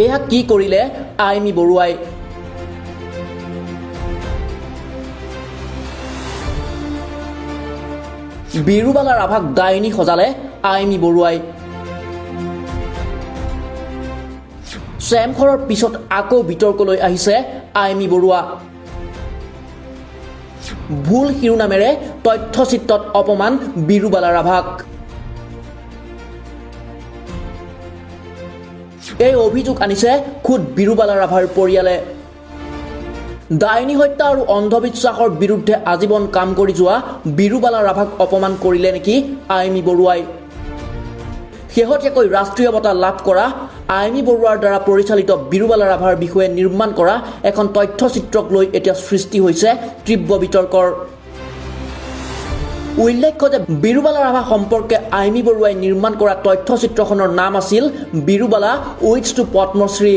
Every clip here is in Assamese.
এয়া কি কৰিলে আইমি বৰুৱাই? বিৰুবালা ৰাভাক ডাইনী সজালে আইমি বৰুৱাই। চেমখৰৰ পিছত আকৌ বিতৰ্কলৈ আহিছে আইমি বৰুৱা। ভুল শিৰোনামেৰে তথ্যচিত্ৰত অপমান বিৰুবালা ৰাভাক। এই অভিযোগ আনিছে খুদ বিৰুবালা ৰাভাৰ পৰিয়ালে। ডাইনী হত্যা আৰু অন্ধবিশ্বাসৰ বিৰুদ্ধে আজীৱন কাম কৰি যোৱা বিৰুবালা ৰাভাক অপমান কৰিলে নেকি আইমি বৰুৱাই? শেহতীয়াকৈ ৰাষ্ট্ৰীয় বঁটা লাভ কৰা আইমি বৰুৱাৰ দ্বাৰা পৰিচালিত বিৰুবালা ৰাভাৰ বিষয়ে নিৰ্মাণ কৰা এখন তথ্যচিত্ৰক লৈ এতিয়া সৃষ্টি হৈছে তীব্ৰ বিতৰ্কৰ। উল্লেখ্য যে বিৰুবালা ৰাভা সম্পৰ্কে আইমি বৰুৱাই নিৰ্মাণ কৰা তথ্যচিত্ৰখনৰ নাম আছিল বিৰুবালা উইডছ টু পদ্মশ্ৰী,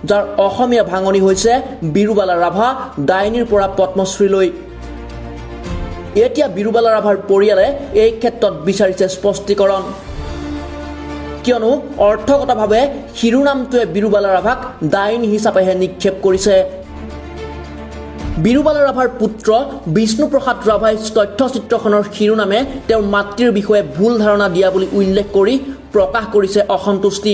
যাৰ অসমীয়া ভাঙনি হৈছে বিৰুবালা ৰাভা ডাইনীৰ পৰা পদ্মশ্ৰীলৈ। এতিয়া বিৰুবালা ৰাভাৰ পৰিয়ালে এই ক্ষেত্ৰত বিচাৰিছে স্পষ্টীকৰণ, কিয়নো অৰ্থগতভাৱে শিৰোনামটোৱে বিৰুবালা ৰাভাক ডাইনী হিচাপেহে নিক্ষেপ কৰিছে। বিৰুবালা ৰাভাৰ পুত্ৰ বিষ্ণুপ্ৰসাদ ৰাভাই তথ্যচিত্ৰখনৰ শিৰোনামে তেওঁৰ মাতৃৰ বিষয়ে ভুল ধাৰণা দিয়া বুলি উল্লেখ কৰি প্ৰকাশ কৰিছে অসন্তুষ্টি।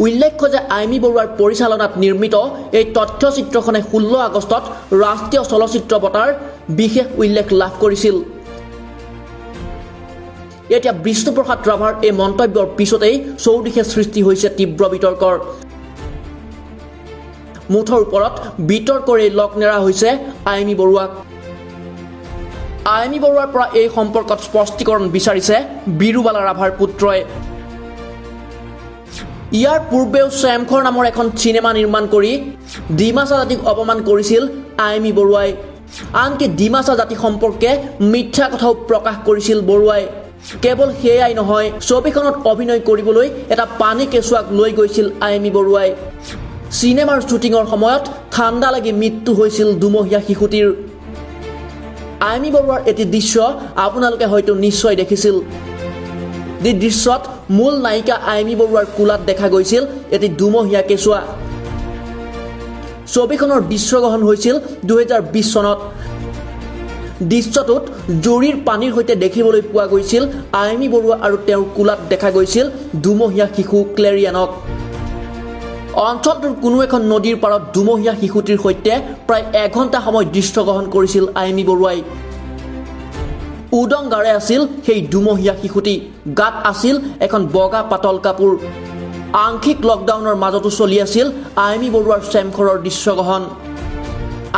উল্লেখ্য যে আইমি বৰুৱাৰ পৰিচালনাত নিৰ্মিত এই তথ্যচিত্ৰখনে 16 আগষ্টত ৰাষ্ট্ৰীয় চলচ্চিত্ৰ বঁটাৰ বিশেষ উল্লেখ লাভ কৰিছিল। এতিয়া বিষ্ণুপ্ৰসাদ ৰাভাৰ এই মন্তব্যৰ পিছতেই চৌদিশে সৃষ্টি হৈছে তীব্ৰ বিতৰ্কৰ। মুঠৰ ওপৰত বিতৰ্কৰে লগ নেৰা হৈছে আইমি বৰুৱাক। আইমি বৰুৱাৰ পৰা এই সম্পৰ্কত স্পষ্টীকৰণ বিচাৰিছে বিৰুবালা ৰাভাৰ পুত্ৰই। ইয়াৰ পূৰ্বেও চেমখৰ নামৰ এখন চিনেমা নিৰ্মাণ কৰি ডিমাচা জাতিক অপমান কৰিছিল আইমি বৰুৱাই। আনকি ডিমাচা জাতি সম্পৰ্কে মিথ্যা কথাও প্ৰকাশ কৰিছিল বৰুৱাই। কেৱল সেয়াই নহয়, ছবিখনত অভিনয় কৰিবলৈ এটা পানী কেঁচুৱাক লৈ গৈছিল আইমি বৰুৱাই। চিনেমাৰ শ্বুটিঙৰ সময়ত ঠাণ্ডা লাগি মৃত্যু হৈছিল দুমহীয়া শিশুটিৰ। আইমি বৰুৱাৰ এটি দৃশ্য আপোনালোকে হয়তো নিশ্চয় দেখিছিল। যি দৃশ্যত মূল নায়িকা আইমি বৰুৱাৰ কোলাত দেখা গৈছিল এটি দুমহীয়া কেঁচুৱা। ছবিখনৰ দৃশ্যগ্ৰহণ হৈছিল 2020 চনত। দৃশ্যটোত জুৰিৰ পানীৰ সৈতে দেখিবলৈ পোৱা গৈছিল আইমি বৰুৱা আৰু তেওঁৰ কোলাত দেখা গৈছিল দুমহীয়া শিশু ক্লেৰিয়ানক। অঞ্চলটোৰ কোনো এখন নদীৰ পাৰত দুমহীয়া শিশুটিৰ সৈতে প্ৰায় 1 ঘণ্টা সময় দৃশ্যগ্ৰহণ কৰিছিল আইমি বৰুৱাই। উদংগাৰে আছিল সেই দুমহীয়া শিশুটি। গাত আছিল এখন বগা পাতল কাপোৰ। আংশিক লকডাউনৰ মাজতো চলি আছিল আইমি বৰুৱাৰ চেমখৰৰ দৃশ্যগ্ৰহণ।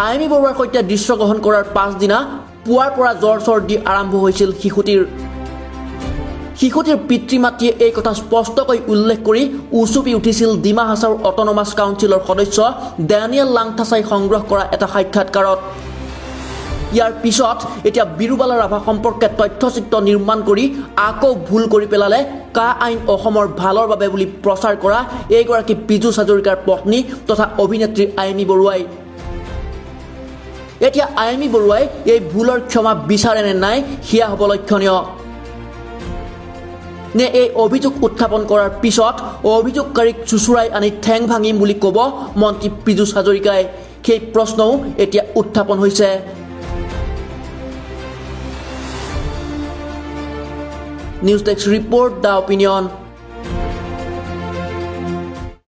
আইমি বৰুৱাৰ সৈতে দৃশ্যগ্ৰহণ কৰাৰ পাছদিনা পুৱাৰ পৰা জ্বৰ চৰ্দি আৰম্ভ হৈছিল শিশুটিৰ। শিশুটিৰ পিতৃ মাতৃয়ে এই কথা স্পষ্টকৈ উল্লেখ কৰি উচুপি উঠিছিল ডিমা হাছাও অট'নমাছ কাউন্সিলৰ সদস্য ডেনিয়েল লাংথাছাই সংগ্ৰহ কৰা এটা সাক্ষাৎকাৰত। ইয়াৰ পিছত এতিয়া বিৰুবালা ৰাভা সম্পৰ্কে তথ্যচিত্ৰ নিৰ্মাণ কৰি আকৌ ভুল কৰি পেলালে কা আইন অসমৰ ভালৰ বাবে বুলি প্ৰচাৰ কৰা এইগৰাকী পীযুষ হাজৰিকাৰ পত্নী তথা অভিনেত্ৰী আইমি বৰুৱাই। এতিয়া আইমি বৰুৱাই এই ভুলৰ ক্ষমা বিচাৰে নে নাই সেয়া হ'ব লক্ষণীয়। নে এই অভিযোগ উত্থাপন কৰাৰ পিছত অভিযোগকাৰীক চুচুৰাই আনি ঠেং ভাঙিম বুলি ক'ব মন্ত্ৰী পীযুষ হাজৰিকাই? সেই প্ৰশ্নও এতিয়া উত্থাপন হৈছে। News desk report, the opinion.